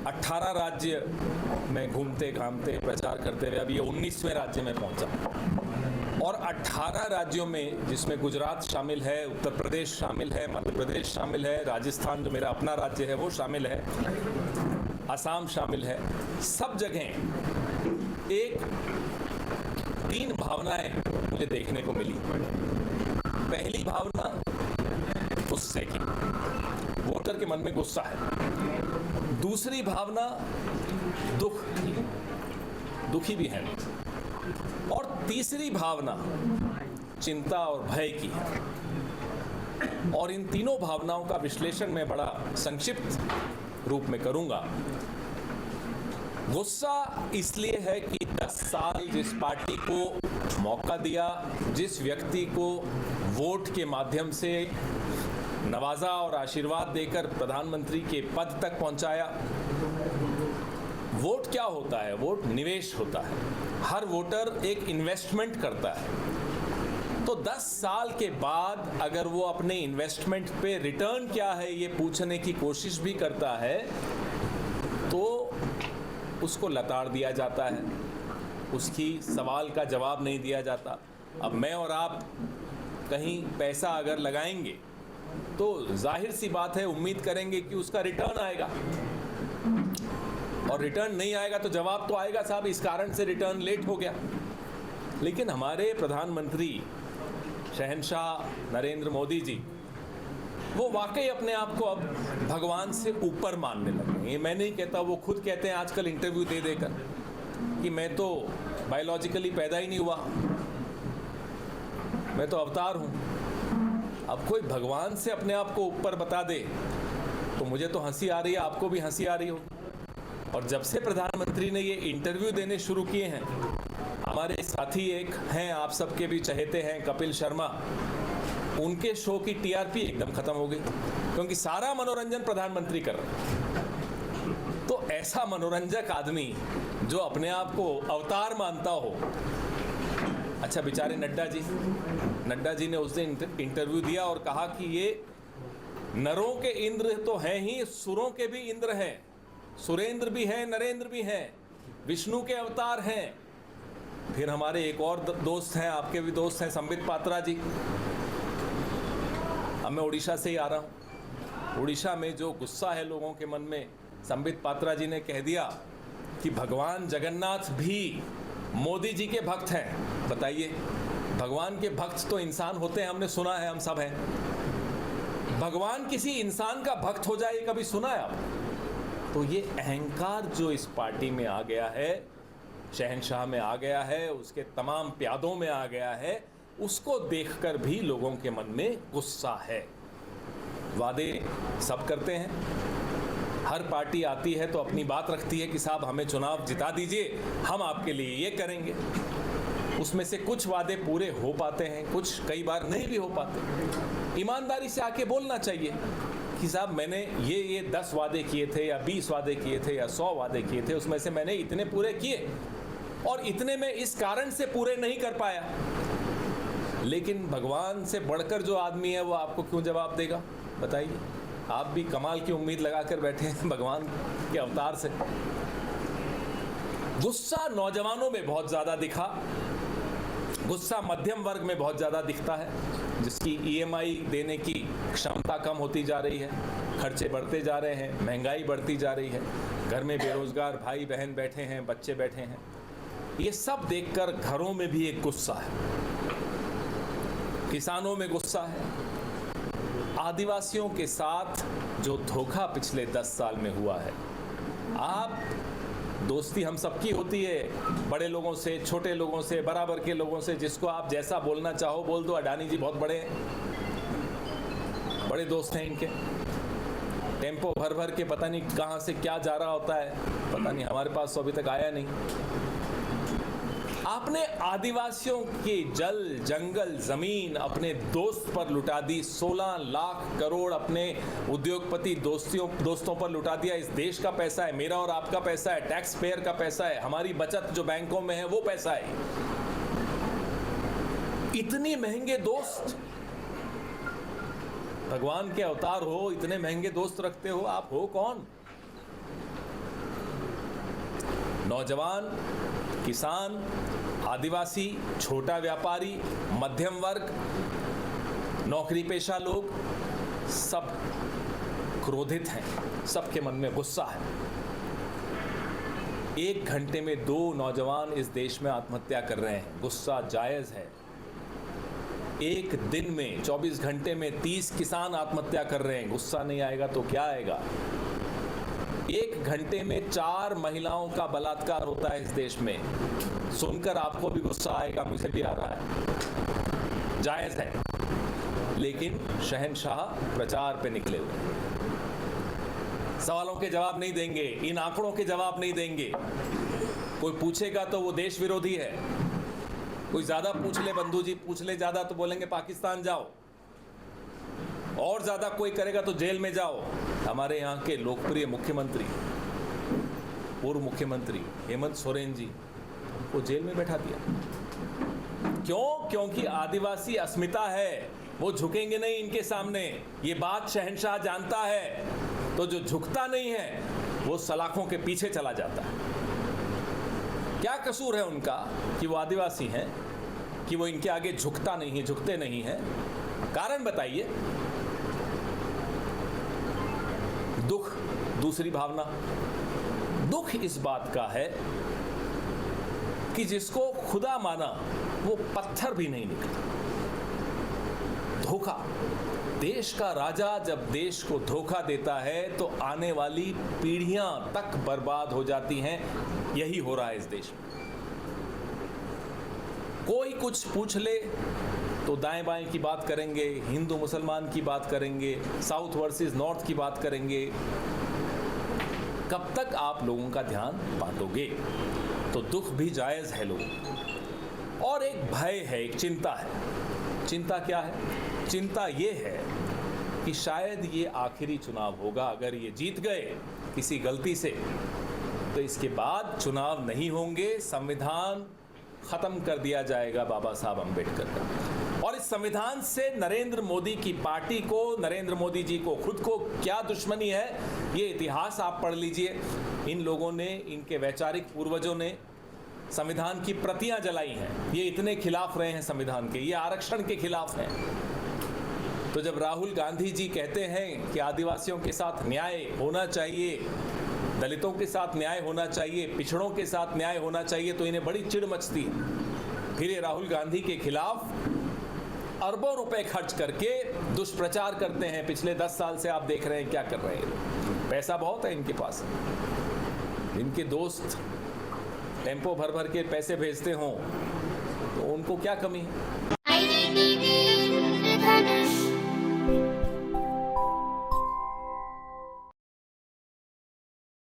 18 राज्य में घूमते घामते प्रचार करते हुए अब ये 19वें राज्य में पहुंचा। और 18 राज्यों में, जिसमें गुजरात शामिल है, उत्तर प्रदेश शामिल है, मध्य प्रदेश शामिल है, राजस्थान जो मेरा अपना राज्य है वो शामिल है, असम शामिल है, सब जगह एक 3 भावनाएं मुझे देखने को मिली। पहली भावना गुस्से की, वोटर के मन में गुस्सा है। दूसरी भावना दुख की, दुखी भी है। और तीसरी भावना चिंता और भय की है। और इन तीनों भावनाओं का विश्लेषण मैं बड़ा संक्षिप्त रूप में करूंगा। गुस्सा इसलिए है कि 10 साल जिस पार्टी को मौका दिया, जिस व्यक्ति को वोट के माध्यम से नवाजा और आशीर्वाद देकर प्रधानमंत्री के पद तक पहुंचाया। वोट क्या होता है? वोट निवेश होता है। हर वोटर एक इन्वेस्टमेंट करता है। तो 10 साल के बाद अगर वो अपने इन्वेस्टमेंट पे रिटर्न क्या है ये पूछने की कोशिश भी करता है तो उसको लताड़ दिया जाता है, उसकी सवाल का जवाब नहीं दिया जाता। अब मैं और आप कहीं पैसा अगर लगाएंगे तो जाहिर सी बात है उम्मीद करेंगे कि उसका रिटर्न आएगा, और रिटर्न नहीं आएगा तो जवाब तो आएगा, साहब इस कारण से रिटर्न लेट हो गया। लेकिन हमारे प्रधानमंत्री शहंशाह नरेंद्र मोदी जी वो वाकई अपने आप को अब भगवान से ऊपर मानने लगे। ये मैं नहीं कहता, वो खुद कहते हैं आजकल इंटरव्यू दे देकर कि मैं तो बायोलॉजिकली पैदा ही नहीं हुआ, मैं तो अवतार हूँ। अब कोई भगवान से अपने आप को ऊपर बता दे तो मुझे तो हंसी आ रही है, आपको भी हंसी आ रही हो। और जब से प्रधानमंत्री ने ये इंटरव्यू देने शुरू किए हैं, हमारे साथी एक हैं, आप सबके भी चहेते हैं, कपिल शर्मा, उनके शो की टीआरपी एकदम खत्म हो गई, क्योंकि सारा मनोरंजन प्रधानमंत्री कर रहे हैं। तो ऐसा मनोरंजक आदमी जो अपने आप को अवतार मानता हो। अच्छा, बेचारे नड्डा जी ने उस दिन इंटरव्यू दिया और कहा कि ये नरों के इंद्र तो हैं ही, सुरों के भी इंद्र हैं, सुरेंद्र भी हैं, नरेंद्र भी हैं, विष्णु के अवतार हैं। फिर हमारे एक और दोस्त हैं, आपके भी दोस्त हैं, संबित पात्रा जी। अब मैं उड़ीसा से ही आ रहा हूँ। उड़ीसा में जो गुस्सा है लोगों के मन में, संबित पात्रा जी ने कह दिया कि भगवान जगन्नाथ भी मोदी जी के भक्त हैं। बताइए, भगवान के भक्त तो इंसान होते हैं, हमने सुना है, हम सब हैं। भगवान किसी इंसान का भक्त हो जाए, कभी सुना है आप? तो ये अहंकार जो इस पार्टी में आ गया है, शहंशाह में आ गया है, उसके तमाम प्यादों में आ गया है, उसको देखकर भी लोगों के मन में गुस्सा है। वादे सब करते हैं, हर पार्टी आती है तो अपनी बात रखती है कि साहब हमें चुनाव जिता दीजिए, हम आपके लिए ये करेंगे। उसमें से कुछ वादे पूरे हो पाते हैं, कुछ कई बार नहीं भी हो पाते। ईमानदारी से आके बोलना चाहिए कि साहब मैंने ये 10 वादे किए थे या 20 वादे किए थे या 100 वादे किए थे, उसमें से मैंने इतने पूरे किए और इतने में इस कारण से पूरे नहीं कर पाया। लेकिन भगवान से बढ़कर जो आदमी है वो आपको क्यों जवाब देगा? बताइए। आप भी कमाल की उम्मीद लगाकर बैठे हैं भगवान के अवतार से। गुस्सा नौजवानों में बहुत ज़्यादा दिखा, गुस्सा मध्यम वर्ग में बहुत ज़्यादा दिखता है, जिसकी ईएमआई देने की क्षमता कम होती जा रही है, खर्चे बढ़ते जा रहे हैं, महंगाई बढ़ती जा रही है, घर में बेरोजगार भाई बहन बैठे हैं, बच्चे बैठे हैं। ये सब देखकर घरों में भी एक गुस्सा है, किसानों में गुस्सा है। आदिवासियों के साथ जो धोखा पिछले 10 साल में हुआ है, आप दोस्ती हम सबकी होती है, बड़े लोगों से, छोटे लोगों से, बराबर के लोगों से, जिसको आप जैसा बोलना चाहो बोल दो। अडानी जी बहुत बड़े हैं, बड़े दोस्त हैं इनके। टेम्पो भर भर के पता नहीं कहाँ से क्या जा रहा होता है, पता नहीं, हमारे पास तो अभी तक आया नहीं। आपने आदिवासियों की जल जंगल जमीन अपने दोस्त पर लुटा दी, 16 लाख करोड़ अपने उद्योगपति दोस्तों पर लुटा दिया। इस देश का पैसा है, मेरा और आपका पैसा है, टैक्स पेयर का पैसा है, हमारी बचत जो बैंकों में है वो पैसा है। इतने महंगे दोस्त, भगवान के अवतार हो, इतने महंगे दोस्त रखते हो, आप हो कौन? नौजवान, किसान, आदिवासी, छोटा व्यापारी, मध्यम वर्ग, नौकरी पेशा लोग सब क्रोधित हैं, सबके मन में गुस्सा है। 1 घंटे में 2 नौजवान इस देश में आत्महत्या कर रहे हैं, गुस्सा जायज़ है। 1 दिन में 24 घंटे में 30 किसान आत्महत्या कर रहे हैं, गुस्सा नहीं आएगा तो क्या आएगा। 1 घंटे में 4 महिलाओं का बलात्कार होता है इस देश में, सुनकर आपको भी गुस्सा आएगा, मुझे भी आ रहा है, जायज़ है। लेकिन शहंशाह प्रचार पे निकले हुए हैं, सवालों के जवाब नहीं देंगे, इन आंकड़ों के जवाब नहीं देंगे। कोई पूछेगा तो वो देश विरोधी है, कोई ज्यादा पूछ ले, बंधु जी पूछ ले ज्यादा तो बोलेंगे पाकिस्तान जाओ, और ज्यादा कोई करेगा तो जेल में जाओ। हमारे यहाँ के लोकप्रिय मुख्यमंत्री, पूर्व मुख्यमंत्री हेमंत सोरेन जी को जेल में बैठा दिया। क्यों? क्योंकि आदिवासी अस्मिता है, वो झुकेंगे नहीं इनके सामने, ये बात शहंशाह जानता है। तो जो झुकता नहीं है वो सलाखों के पीछे चला जाता है। क्या कसूर है उनका कि वो आदिवासी हैं, कि वो इनके आगे झुकता नहीं है, झुकते नहीं हैं? कारण बताइए। दुख दूसरी भावना, दुख इस बात का है कि जिसको खुदा माना वो पत्थर भी नहीं निकला। धोखा, देश का राजा जब देश को धोखा देता है तो आने वाली पीढ़ियां तक बर्बाद हो जाती हैं। यही हो रहा है इस देश में। कोई कुछ पूछ ले तो दाएं बाएं की बात करेंगे, हिंदू मुसलमान की बात करेंगे, साउथ वर्सेस नॉर्थ की बात करेंगे। कब तक आप लोगों का ध्यान बांटोगे? तो दुख भी जायज़ है लोगों। और एक भय है, एक चिंता है। चिंता क्या है? चिंता ये है कि शायद ये आखिरी चुनाव होगा। अगर ये जीत गए किसी गलती से तो इसके बाद चुनाव नहीं होंगे, संविधान खत्म कर दिया जाएगा बाबा साहब अम्बेडकर का। और इस संविधान से नरेंद्र मोदी की पार्टी को, नरेंद्र मोदी जी को खुद को क्या दुश्मनी है, ये इतिहास आप पढ़ लीजिए। इन लोगों ने, इनके वैचारिक पूर्वजों ने संविधान की प्रतियां जलाई हैं। ये इतने खिलाफ रहे हैं संविधान के, ये आरक्षण के खिलाफ हैं। तो जब राहुल गांधी जी कहते हैं कि आदिवासियों के साथ न्याय होना चाहिए, दलितों के साथ न्याय होना चाहिए, पिछड़ों के साथ न्याय होना चाहिए, तो इन्हें बड़ी चिढ़ मचती है। फिर ये राहुल गांधी के खिलाफ अरबों रुपए खर्च करके दुष्प्रचार करते हैं। पिछले 10 साल से आप देख रहे हैं क्या कर रहे हैं। पैसा बहुत है इनके पास। इनके दोस्त टेम्पो भर भर के पैसे भेजते हों तो उनको क्या कमी है?